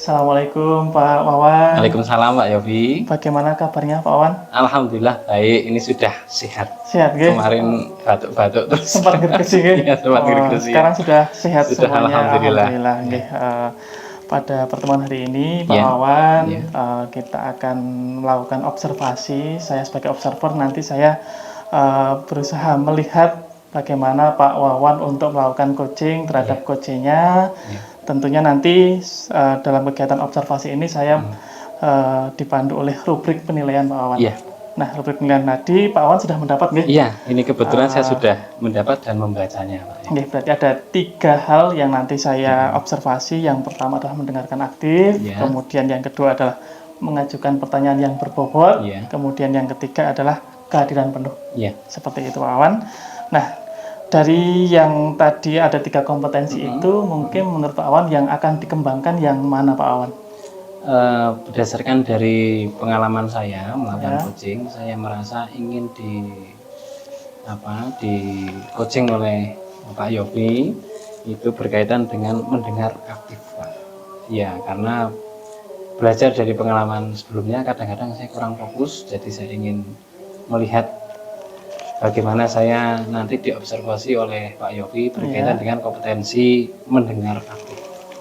Assalamualaikum Pak Wawan. Waalaikumsalam Pak Yofi. Bagaimana kabarnya Pak Wawan? Alhamdulillah baik, ini sudah sehat. Sehat, nggih? Kemarin batuk-batuk terus. Sempat gergesi, nggih? Iya, sempat gergesi. Sekarang sudah sehat Sudah, semuanya, alhamdulillah. alhamdulillah, nggih. Pada pertemuan hari ini Pak Ya. Wawan, Ya. kita akan melakukan observasi. Saya sebagai observer nanti saya berusaha melihat bagaimana Pak Wawan untuk melakukan coaching terhadap coachingnya. Ya. Tentunya nanti dalam kegiatan observasi ini saya dipandu oleh rubrik penilaian Pak Wawan. Iya. Nah, rubrik penilaian tadi Pak Wawan sudah mendapat, nggih? Iya, ini kebetulan saya sudah mendapat dan membacanya, Pak. Nggih, berarti ada 3 hal yang nanti saya observasi. Yang pertama adalah mendengarkan aktif, Ya. kemudian yang kedua adalah mengajukan pertanyaan yang berbobot, Ya. kemudian yang ketiga adalah kehadiran penuh. Iya. Seperti itu Pak Wawan. Nah, dari yang tadi ada 3 kompetensi itu, mungkin menurut Pak Wawan yang akan dikembangkan yang mana Pak Wawan? Berdasarkan dari pengalaman saya melakukan Ya. coaching, saya merasa ingin di coaching oleh Pak Yofi itu berkaitan dengan mendengar aktif, Pak. Ya, karena belajar dari pengalaman sebelumnya kadang-kadang saya kurang fokus, jadi saya ingin melihat bagaimana saya nanti diobservasi oleh Pak Yofi berkaitan dengan kompetensi mendengar aktif.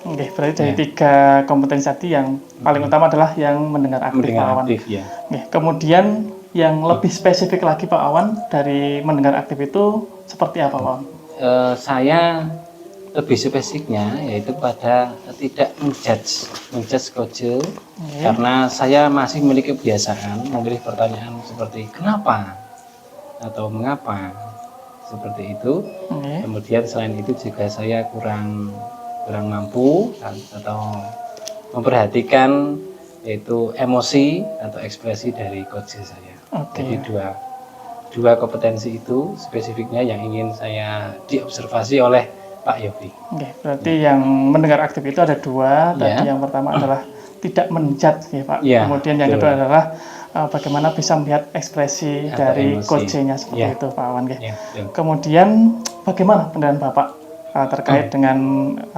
Oke, berarti dari 3 kompetensi tadi yang paling utama adalah yang mendengar aktif, Mendengar Pak Wawan. aktif, ya. Oke, kemudian yang lebih spesifik lagi Pak Wawan dari mendengar aktif itu seperti apa Pak Wawan? Saya lebih spesifiknya yaitu pada tidak menjudge coach, karena saya masih memiliki kebiasaan memilih pertanyaan seperti kenapa atau mengapa seperti itu. Kemudian selain itu juga saya kurang mampu atau memperhatikan yaitu emosi atau ekspresi dari coach saya. Jadi dua kompetensi itu spesifiknya yang ingin saya diobservasi oleh Pak Yofi. Oke, berarti yang mendengar aktif itu ada 2. Tadi yang pertama adalah tidak menjudge ya Pak. Ya, Kemudian yang kedua adalah bagaimana bisa melihat ekspresi atau dari emosi. coachnya seperti Ya. itu Pak Wawan. Ya, Kemudian bagaimana penilaian Bapak terkait dengan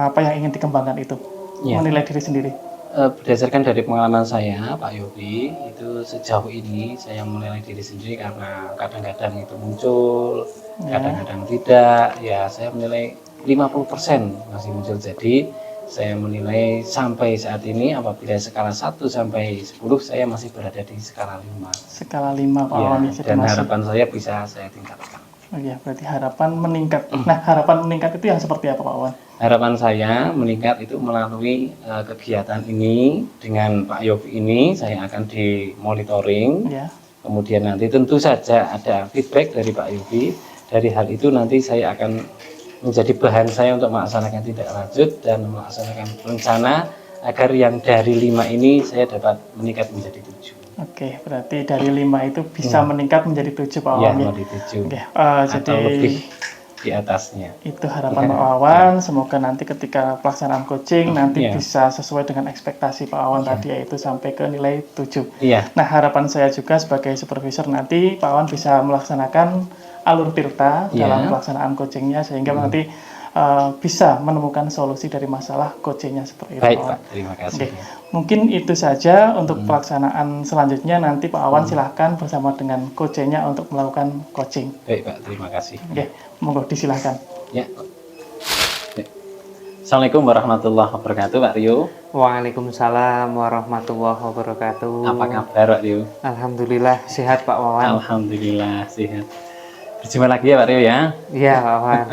apa yang ingin dikembangkan itu? Ya. Menilai diri sendiri. Berdasarkan dari pengalaman saya, Pak Yofi, itu sejauh ini saya menilai diri sendiri karena kadang-kadang itu muncul, kadang-kadang tidak. Ya, saya menilai 50% masih muncul. Jadi, saya menilai sampai saat ini apabila skala 1 sampai 10 saya masih berada di skala 5. Skala 5 Pak Ya, Wawan. dan harapan saya bisa saya tingkatkan. Oh iya, berarti harapan meningkat. Nah, harapan meningkat itu yang seperti apa Pak Wawan? Harapan saya meningkat itu melalui kegiatan ini dengan Pak Yofi ini saya akan dimonitoring. Ya. Kemudian nanti tentu saja ada feedback dari Pak Yofi. Dari hal itu nanti saya akan menjadi bahan saya untuk melaksanakan tindak lanjut dan melaksanakan rencana agar yang dari 5 ini saya dapat meningkat menjadi 7. Oke, berarti dari 5 itu bisa meningkat menjadi 7 Pak Wawan. Ya, menjadi 7. Oke, Atau jadi lebih di atasnya. Itu harapan Pak Wawan. Semoga nanti ketika pelaksanaan coaching nanti bisa sesuai dengan ekspektasi Pak Wawan tadi, yaitu sampai ke nilai 7. Iya. Nah, harapan saya juga sebagai supervisor nanti Pak Wawan bisa melaksanakan alur tirta dalam pelaksanaan coachingnya sehingga nanti bisa menemukan solusi dari masalah coachingnya seperti itu. Baik Pak, terima kasih. Mungkin itu saja untuk pelaksanaan selanjutnya. Nanti Pak Wawan silahkan bersama dengan coachnya untuk melakukan coaching. Baik Pak, terima kasih. Oke, monggo disilahkan. Ya. Assalamualaikum warahmatullahi wabarakatuh Pak Rio. Waalaikumsalam warahmatullahi wabarakatuh. Apa kabar Pak Rio? Alhamdulillah sehat Pak Wawan. Alhamdulillah sehat. Berjumpa lagi ya Pak Rio ya. Iya Pak Wawan.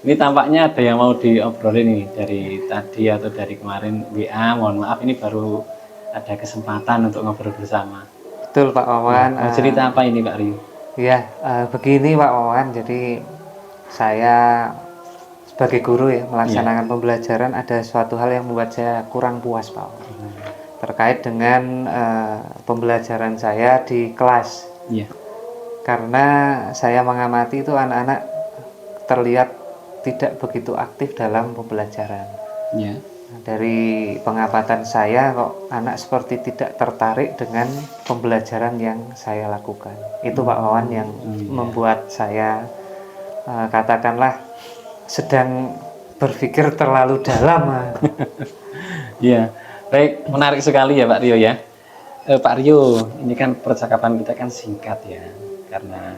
Ini tampaknya ada yang mau diobrolin nih dari tadi atau dari kemarin WA. Mohon maaf ini baru ada kesempatan untuk ngobrol bersama. Betul Pak Wawan. Mau cerita apa ini Pak Rio? Ya, begini Pak Wawan. Jadi saya sebagai guru ya melaksanakan pembelajaran ada suatu hal yang membuat saya kurang puas Pak Wawan. Terkait dengan pembelajaran saya di kelas. Iya. Karena saya mengamati itu anak-anak terlihat tidak begitu aktif dalam pembelajaran. Ya. Dari pengamatan saya kok anak seperti tidak tertarik dengan pembelajaran yang saya lakukan. Itu Pak Wawan yang membuat saya katakanlah sedang berpikir terlalu dalam. Iya. Baik, menarik sekali ya Pak Rio ya. Pak Rio, ini kan percakapan kita kan singkat ya, karena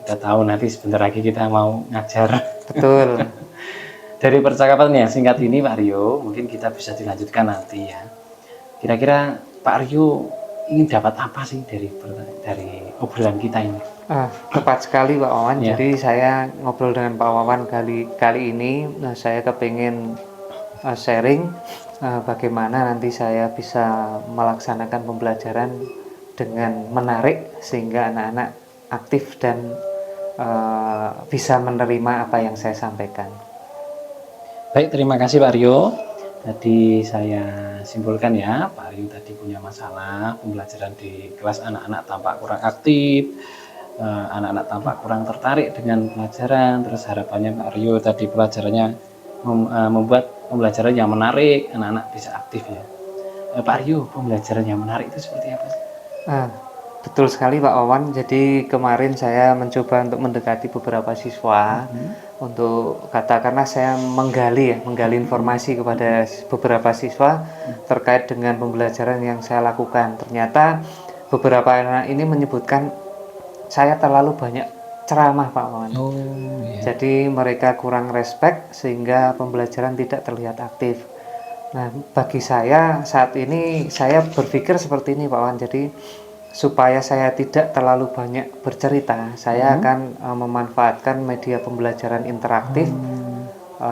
kita tahu nanti sebentar lagi kita mau ngajar. Betul. Dari percakapan yang singkat ini Pak Rio, mungkin kita bisa dilanjutkan nanti ya. Kira-kira Pak Rio ingin dapat apa sih dari obrolan kita ini? Tepat sekali Pak Wawan. Ya. Jadi saya ngobrol dengan Pak Wawan kali ini, saya kepingin sharing bagaimana nanti saya bisa melaksanakan pembelajaran dengan menarik sehingga anak-anak aktif dan bisa menerima apa yang saya sampaikan. Baik, terima kasih Pak Rio. Tadi saya simpulkan ya, Pak Rio tadi punya masalah pembelajaran di kelas anak-anak tampak kurang aktif, anak-anak tampak kurang tertarik dengan pelajaran. Terus harapannya Pak Rio tadi pelajarannya membuat pembelajaran yang menarik, anak-anak bisa aktif ya. Pak Rio, pembelajaran yang menarik itu seperti apa sih? Betul sekali Pak Wawan. Jadi kemarin saya mencoba untuk mendekati beberapa siswa untuk katakanlah saya menggali informasi kepada beberapa siswa terkait dengan pembelajaran yang saya lakukan. Ternyata beberapa anak ini menyebutkan saya terlalu banyak ceramah Pak Wawan. Jadi mereka kurang respect sehingga pembelajaran tidak terlihat aktif. Nah, bagi saya saat ini saya berpikir seperti ini Pak Wawan. Jadi supaya saya tidak terlalu banyak bercerita, saya akan memanfaatkan media pembelajaran interaktif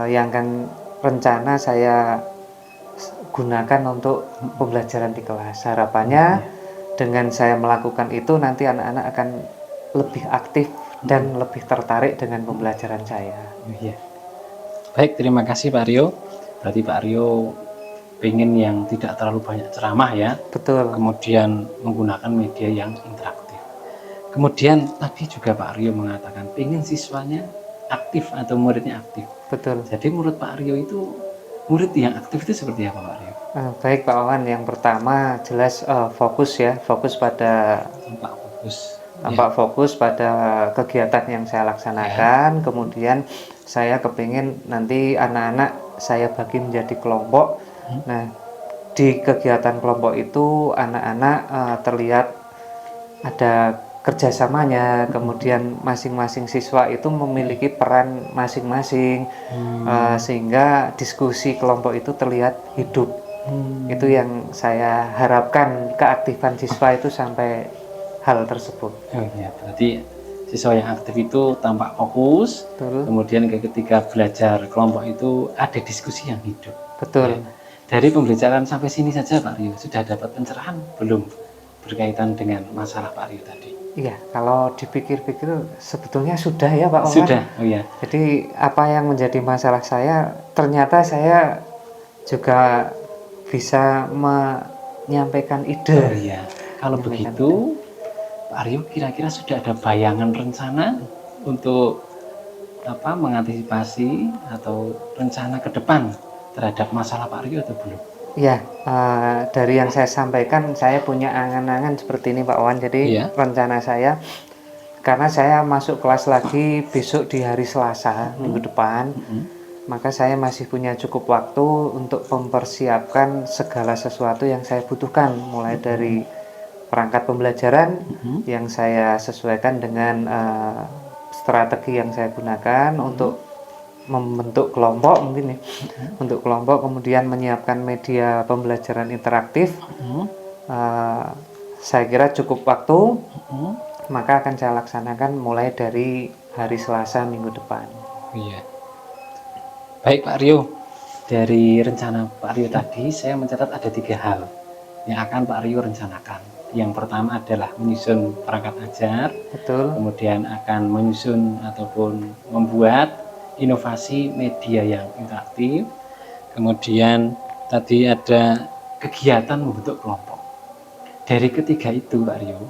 yang akan rencana saya gunakan untuk pembelajaran di kelas. Harapannya dengan saya melakukan itu nanti anak-anak akan lebih aktif dan lebih tertarik dengan pembelajaran saya. Iya. Baik, terima kasih Pak Rio. Berarti Pak Rio pengen yang tidak terlalu banyak ceramah ya. Betul. Kemudian menggunakan media yang interaktif. Kemudian tadi juga Pak Rio mengatakan pengen siswanya aktif atau muridnya aktif. Betul. Jadi menurut Pak Rio itu murid yang aktif itu seperti apa Pak Rio? Baik Pak Wawan, yang pertama jelas fokus pada tampak fokus pada kegiatan yang saya laksanakan. Kemudian saya kepingin nanti anak-anak saya bagi menjadi kelompok. Nah, di kegiatan kelompok itu anak-anak terlihat ada kerjasamanya, kemudian masing-masing siswa itu memiliki peran masing-masing, sehingga diskusi kelompok itu terlihat hidup. Itu yang saya harapkan, keaktifan siswa itu sampai hal tersebut. Oh iya, berarti siswa yang aktif itu tampak fokus. Betul. Kemudian ketika belajar kelompok itu ada diskusi yang hidup. Betul. Ya. Dari pembelajaran sampai sini saja Pak Rio, sudah dapat pencerahan belum berkaitan dengan masalah Pak Rio tadi? Iya, kalau dipikir-pikir sebetulnya sudah ya Pak Wawan. Sudah, oh ya. Jadi apa yang menjadi masalah saya, ternyata saya juga bisa menyampaikan ide. Oh iya, kalau begitu Pak Rio kira-kira sudah ada bayangan rencana untuk mengantisipasi atau rencana ke depan terhadap masalah Pak Rio atau belum? Ya, dari yang saya sampaikan, saya punya angan-angan seperti ini Pak Wawan. Jadi rencana saya, karena saya masuk kelas lagi besok di hari Selasa minggu depan, maka saya masih punya cukup waktu untuk mempersiapkan segala sesuatu yang saya butuhkan, mulai dari perangkat pembelajaran yang saya sesuaikan dengan strategi yang saya gunakan untuk membentuk kelompok mungkin ya. Untuk kelompok, kemudian menyiapkan media pembelajaran interaktif. Saya kira cukup waktu, maka akan saya laksanakan mulai dari hari Selasa minggu depan. Iya. Baik Pak Rio, dari rencana Pak Rio tadi saya mencatat ada 3 hal yang akan Pak Rio rencanakan. Yang pertama adalah menyusun perangkat ajar. Betul. Kemudian akan menyusun ataupun membuat inovasi media yang interaktif. Kemudian tadi ada kegiatan membentuk kelompok. Dari ketiga itu Pak Rio,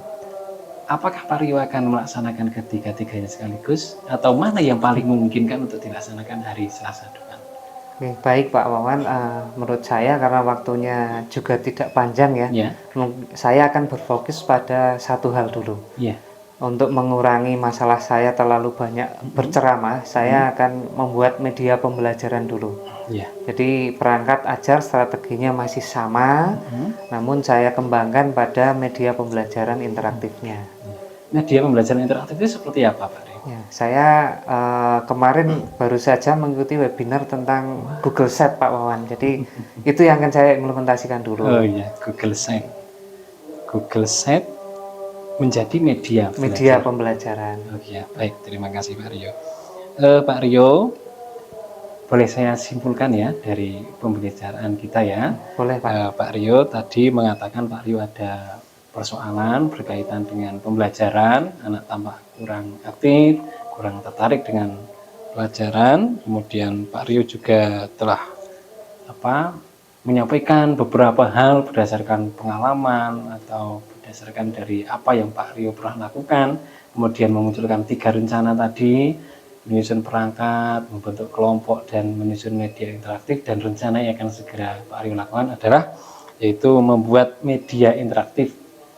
apakah Pak Rio akan melaksanakan ketiga-tiganya sekaligus atau mana yang paling memungkinkan untuk dilaksanakan hari Selasa depan? Oke, baik Pak Wawan, menurut saya karena waktunya juga tidak panjang ya, saya akan berfokus pada satu hal dulu. untuk mengurangi masalah saya terlalu banyak berceramah, saya akan membuat media pembelajaran dulu. Ya. Jadi perangkat ajar strateginya masih sama, namun saya kembangkan pada media pembelajaran interaktifnya. Media pembelajaran interaktif itu seperti apa, Pak Rio? Ya, saya kemarin baru saja mengikuti webinar tentang Google Sheet, Pak Wawan. Jadi itu yang akan saya implementasikan dulu. Oh iya, Google Sheet. Google Sheet menjadi media Media belajar. pembelajaran. Oh iya, baik, terima kasih Pak Rio. Pak Rio, boleh saya simpulkan ya dari pembicaraan kita ya. Boleh, Pak. Pak Rio tadi mengatakan Pak Rio ada persoalan berkaitan dengan pembelajaran, anak tampak kurang aktif, kurang tertarik dengan pelajaran. Kemudian Pak Rio juga telah menyampaikan beberapa hal berdasarkan pengalaman atau berdasarkan dari apa yang Pak Rio pernah lakukan, kemudian memunculkan 3 rencana tadi, menyusun perangkat, membentuk kelompok, dan menyusun media interaktif. Dan rencana yang akan segera Pak Rio lakukan adalah yaitu membuat media interaktif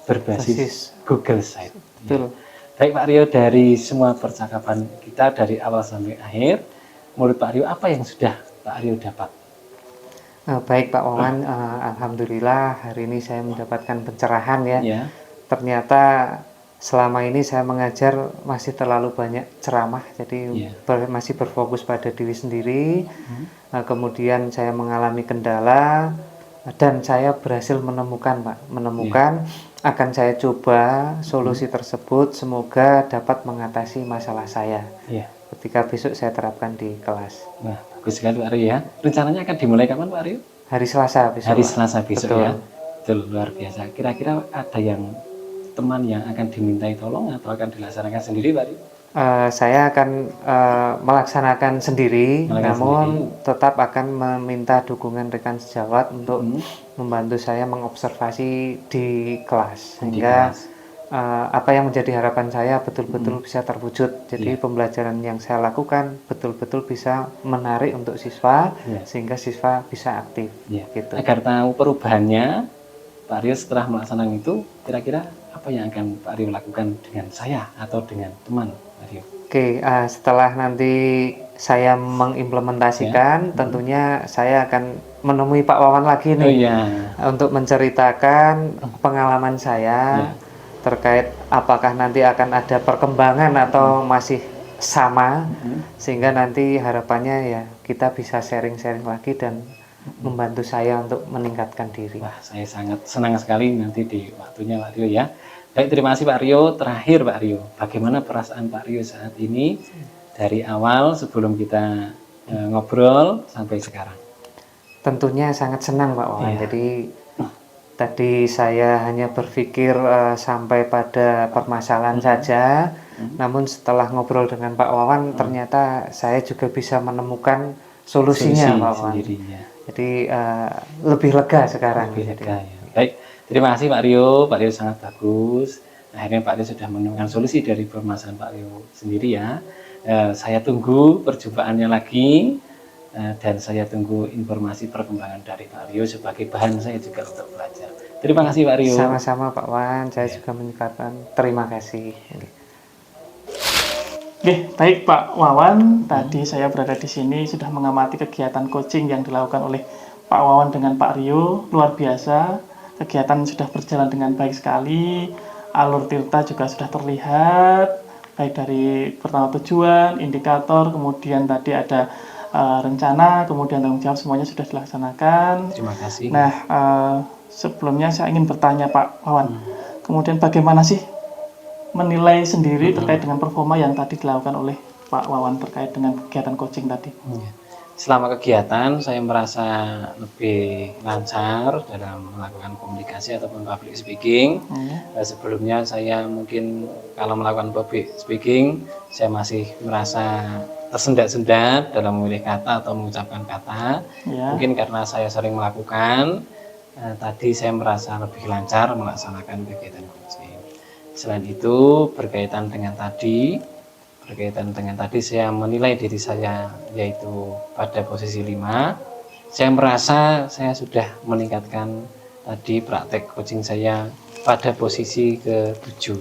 berbasis Google Sheet. Betul. Baik Pak Rio, dari semua percakapan kita dari awal sampai akhir, menurut Pak Rio apa yang sudah Pak Rio dapat? Baik Pak Wawan, alhamdulillah hari ini saya mendapatkan pencerahan ya. Ya. Ternyata selama ini saya mengajar masih terlalu banyak ceramah, jadi masih berfokus pada diri sendiri. Kemudian saya mengalami kendala dan saya berhasil menemukan akan saya coba solusi tersebut, semoga dapat mengatasi masalah saya. Ketika besok saya terapkan di kelas. Nah, bagus sekali Pak Rio ya. Rencananya akan dimulai kapan Pak Rio? Hari Selasa besok. Hari Selasa besok. Betul. Ya. Betul, luar biasa. Kira-kira ada yang teman yang akan dimintai tolong atau akan dilaksanakan sendiri Pak Rio? Saya akan melaksanakan sendiri, namun tetap akan meminta dukungan rekan sejawat untuk membantu saya mengobservasi di kelas, sehingga apa yang menjadi harapan saya betul-betul bisa terwujud. Jadi pembelajaran yang saya lakukan betul-betul bisa menarik untuk siswa, sehingga siswa bisa aktif. Gitu. Agar tahu perubahannya, Pak Rio setelah melaksanakan itu, kira-kira apa yang akan Pak Rio lakukan dengan saya atau dengan teman Pak Rio? Oke, setelah nanti saya mengimplementasikan, tentunya saya akan menemui Pak Wawan lagi nih untuk menceritakan pengalaman saya terkait apakah nanti akan ada perkembangan atau masih sama, sehingga nanti harapannya ya kita bisa sharing-sharing lagi dan membantu saya untuk meningkatkan diri. Wah, saya sangat senang sekali nanti di waktunya Pak Rio ya. Baik, terima kasih Pak Rio. Terakhir Pak Rio, bagaimana perasaan Pak Rio saat ini dari awal sebelum kita ngobrol sampai sekarang? Tentunya sangat senang Pak Wawan. Jadi tadi saya hanya berpikir sampai pada permasalahan saja, namun setelah ngobrol dengan Pak Wawan ternyata saya juga bisa menemukan solusinya Pak Wawan. Jadi lebih lega sekarang. Lebih lega, ya. Baik, terima kasih Pak Rio. Pak Rio sangat bagus. Akhirnya Pak Rio sudah menemukan solusi dari permasalahan Pak Rio sendiri ya. Saya tunggu perjumpaannya lagi. Dan saya tunggu informasi perkembangan dari Pak Rio sebagai bahan saya juga untuk belajar. Terima kasih Pak Rio. Sama-sama Pak Wan, saya juga mengucapkan terima kasih. Oke, baik Pak Wawan. Tadi saya berada di sini sudah mengamati kegiatan coaching yang dilakukan oleh Pak Wawan dengan Pak Rio. Luar biasa, kegiatan sudah berjalan dengan baik sekali. Alur Tirta juga sudah terlihat, baik dari pertama tujuan, indikator, kemudian tadi ada rencana, kemudian tanggung jawab, semuanya sudah dilaksanakan. Terima kasih. Nah, sebelumnya saya ingin bertanya Pak Wawan, kemudian bagaimana sih menilai sendiri terkait dengan performa yang tadi dilakukan oleh Pak Wawan terkait dengan kegiatan coaching tadi? Selama kegiatan saya merasa lebih lancar dalam melakukan komunikasi ataupun public speaking. Sebelumnya saya mungkin kalau melakukan public speaking saya masih merasa tersendat-sendat dalam memilih kata atau mengucapkan kata. Mungkin karena saya sering melakukan, tadi saya merasa lebih lancar melaksanakan kegiatan coaching. Selain itu berkaitan dengan tadi saya menilai diri saya yaitu pada posisi 5. Saya merasa saya sudah meningkatkan tadi praktek coaching saya pada posisi ke-7.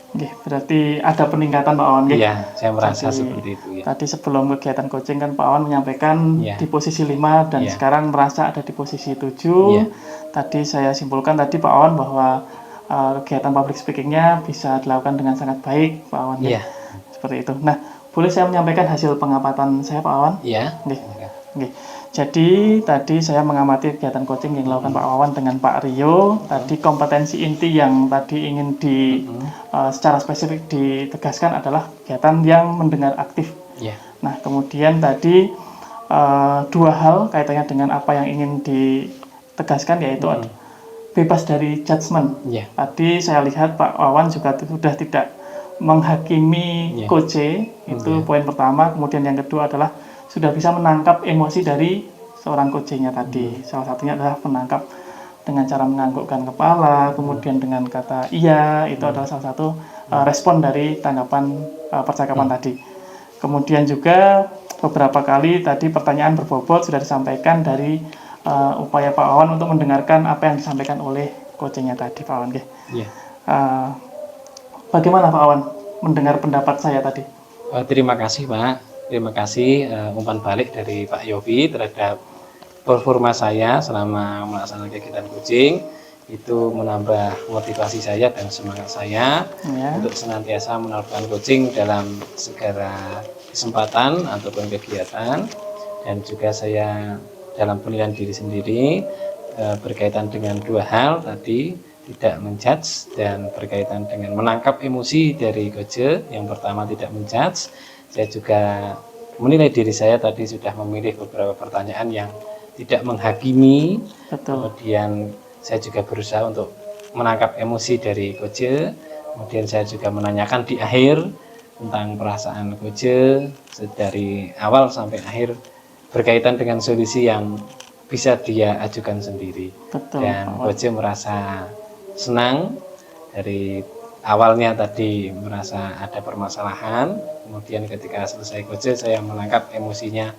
Nggih, berarti ada peningkatan Pak Wawan nggih. Iya, saya merasa Jadi, seperti itu ya. Tadi sebelum kegiatan coaching kan Pak Wawan menyampaikan Iya. di posisi 5 dan Iya. sekarang merasa ada di posisi 7. Iya. Tadi saya simpulkan tadi Pak Wawan bahwa kegiatan public speakingnya bisa dilakukan dengan sangat baik Pak Wawan. Iya. Seperti itu. Nah, boleh saya menyampaikan hasil pengamatan saya Pak Wawan? Iya. Nggih. Nggih. Jadi tadi saya mengamati kegiatan coaching yang dilakukan Pak Wawan dengan Pak Rio. Tadi kompetensi inti yang tadi ingin secara spesifik ditegaskan adalah kegiatan yang mendengar aktif. Iya. Nah, kemudian tadi dua hal kaitannya dengan apa yang ingin ditegaskan yaitu bebas dari judgement. Iya. Tadi saya lihat Pak Wawan juga sudah tidak menghakimi coach, itu poin pertama. Kemudian yang kedua adalah sudah bisa menangkap emosi dari seorang coachnya tadi. Salah satunya adalah menangkap dengan cara menganggukkan kepala, kemudian dengan kata iya, itu adalah salah satu respon dari tanggapan percakapan tadi. Kemudian juga beberapa kali tadi pertanyaan berbobot sudah disampaikan dari upaya Pak Wawan untuk mendengarkan apa yang disampaikan oleh coachnya tadi Pak Wawan. Iya. Bagaimana Pak Wawan mendengar pendapat saya tadi? Terima kasih Pak. Terima kasih umpan balik dari Pak Yofi terhadap performa saya selama melaksanakan kegiatan coaching. Itu menambah motivasi saya dan semangat saya untuk senantiasa melakukan coaching dalam segala kesempatan ataupun kegiatan. Dan juga saya dalam penilaian diri sendiri berkaitan dengan dua hal tadi, tidak menjudge dan berkaitan dengan menangkap emosi dari coach. Yang pertama tidak menjudge. Saya juga menilai diri saya tadi sudah memilih beberapa pertanyaan yang tidak menghakimi. Betul. Kemudian saya juga berusaha untuk menangkap emosi dari coach. Kemudian saya juga menanyakan di akhir tentang perasaan coach dari awal sampai akhir berkaitan dengan solusi yang bisa dia ajukan sendiri. Betul, dan coach merasa senang dari awalnya tadi merasa ada permasalahan, kemudian ketika selesai coach saya menangkap emosinya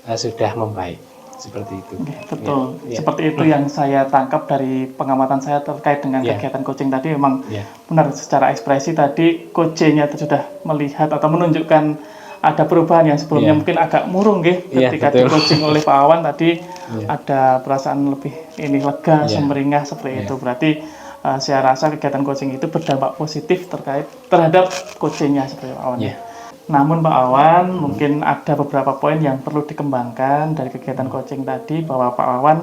sudah membaik, seperti itu. Betul, seperti itu yang saya tangkap dari pengamatan saya terkait dengan kegiatan coaching tadi. Memang benar secara ekspresi tadi coachnya itu sudah melihat atau menunjukkan ada perubahan yang sebelumnya mungkin agak murung ketika di coaching oleh Pak Wawan tadi ada perasaan lebih lega, sumringah seperti itu. Berarti saya rasa kegiatan coaching itu berdampak positif terhadap coachingnya seperti Pak Wawan. Namun Pak Wawan mungkin ada beberapa poin yang perlu dikembangkan dari kegiatan coaching tadi, bahwa Pak Wawan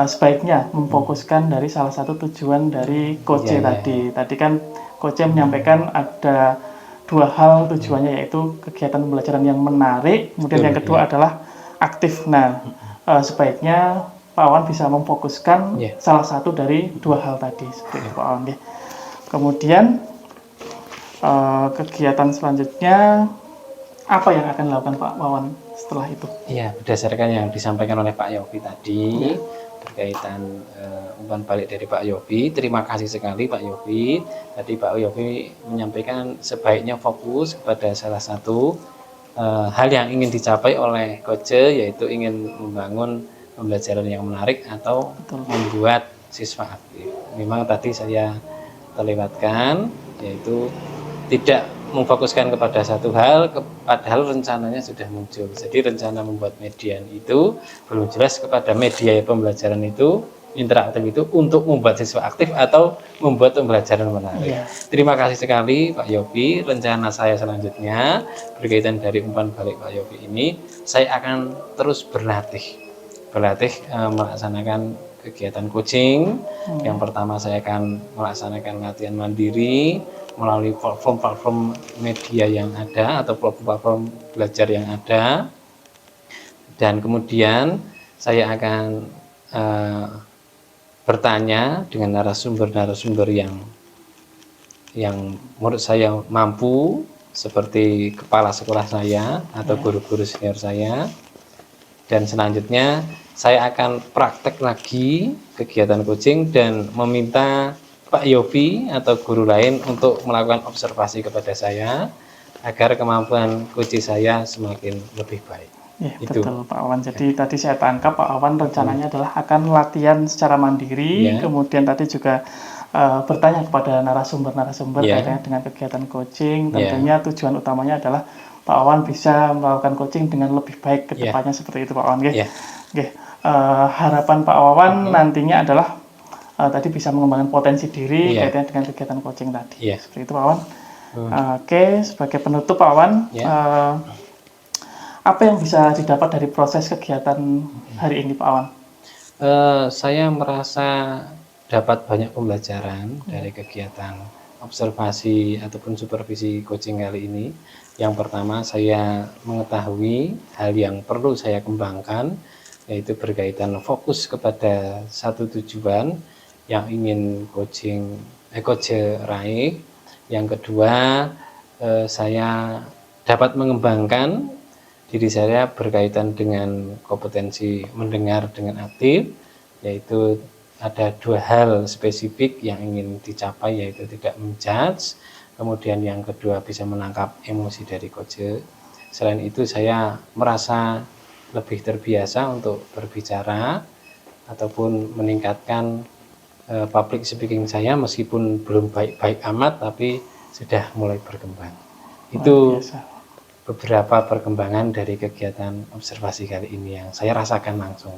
sebaiknya memfokuskan dari salah satu tujuan dari coach tadi. Tadi kan coach menyampaikan ada dua hal tujuannya, yaitu kegiatan pembelajaran yang menarik, kemudian yang kedua adalah aktif. Nah, sebaiknya Pak Wawan bisa memfokuskan salah satu dari dua hal tadi, seperti itu Pak Wawan. Kemudian kegiatan selanjutnya apa yang akan dilakukan Pak Wawan setelah itu? Iya, berdasarkan yang disampaikan oleh Pak Yofi tadi berkaitan umpan balik dari Pak Yofi. Terima kasih sekali Pak Yofi. Tadi Pak Yofi menyampaikan sebaiknya fokus kepada salah satu hal yang ingin dicapai oleh coach, yaitu ingin membangun pembelajaran yang menarik atau membuat siswa aktif. Memang tadi saya terlewatkan, yaitu tidak memfokuskan kepada satu hal, padahal rencananya sudah muncul. Jadi rencana membuat median itu belum jelas kepada media pembelajaran itu, interaktif itu untuk membuat siswa aktif atau membuat pembelajaran menarik. Terima kasih sekali Pak Yofi. Rencana saya selanjutnya berkaitan dari umpan balik Pak Yofi ini, saya akan terus berlatih melaksanakan kegiatan coaching. Yang pertama saya akan melaksanakan latihan mandiri melalui platform media yang ada atau platform belajar yang ada, dan kemudian saya akan bertanya dengan narasumber yang menurut saya mampu, seperti kepala sekolah saya atau guru-guru senior saya. Dan selanjutnya saya akan praktek lagi kegiatan coaching dan meminta Pak Yofi atau guru lain untuk melakukan observasi kepada saya agar kemampuan coaching saya semakin lebih baik. Itu. Betul Pak Wawan. Jadi tadi saya tangkap Pak Wawan rencananya adalah akan latihan secara mandiri, kemudian tadi juga bertanya kepada narasumber-narasumber Ya. kaitannya dengan kegiatan coaching. Ya. Tentunya tujuan utamanya adalah Pak Wawan bisa melakukan coaching dengan lebih baik ke Ya. depannya seperti itu Pak Wawan. Nggih. Ya. Nggih. Harapan Pak Wawan nantinya adalah tadi bisa mengembangkan potensi diri Ya. kaitannya dengan kegiatan coaching tadi. Ya. Seperti itu Pak Wawan. Oke, sebagai penutup Pak Wawan, Ya. apa yang bisa didapat dari proses kegiatan hari ini Pak Wawan? Saya merasa dapat banyak pembelajaran dari kegiatan observasi ataupun supervisi coaching kali ini. Yang pertama, saya mengetahui hal yang perlu saya kembangkan, yaitu berkaitan fokus kepada satu tujuan yang ingin coach raih. Yang kedua, saya dapat mengembangkan diri saya berkaitan dengan kompetensi mendengar dengan aktif, yaitu ada 2 hal spesifik yang ingin dicapai, yaitu tidak menjudge, kemudian yang kedua bisa menangkap emosi dari coach. Selain itu saya merasa lebih terbiasa untuk berbicara ataupun meningkatkan public speaking saya, meskipun belum baik-baik amat tapi sudah mulai berkembang. Itu beberapa perkembangan dari kegiatan observasi kali ini yang saya rasakan langsung.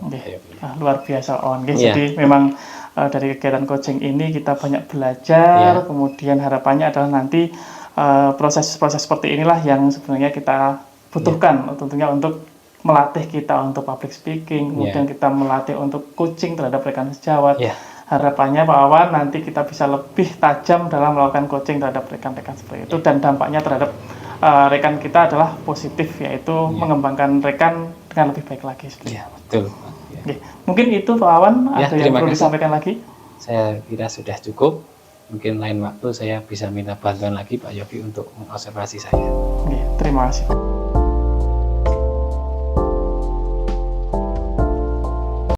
Luar biasa On. Jadi memang dari kegiatan coaching ini kita banyak belajar, kemudian harapannya adalah nanti proses-proses seperti inilah yang sebenarnya kita butuhkan tentunya untuk melatih kita untuk public speaking, kemudian kita melatih untuk coaching terhadap rekan sejawat. Harapannya Pak Wawan nanti kita bisa lebih tajam dalam melakukan coaching terhadap rekan-rekan seperti itu, dan dampaknya terhadap rekan kita adalah positif, yaitu mengembangkan rekan dengan lebih baik lagi. Betul. Mungkin itu Pak Wawan, ada yang perlu disampaikan lagi? Saya kira sudah cukup. Mungkin lain waktu saya bisa minta bantuan lagi Pak Yogi untuk mengobservasi saya. Terima kasih.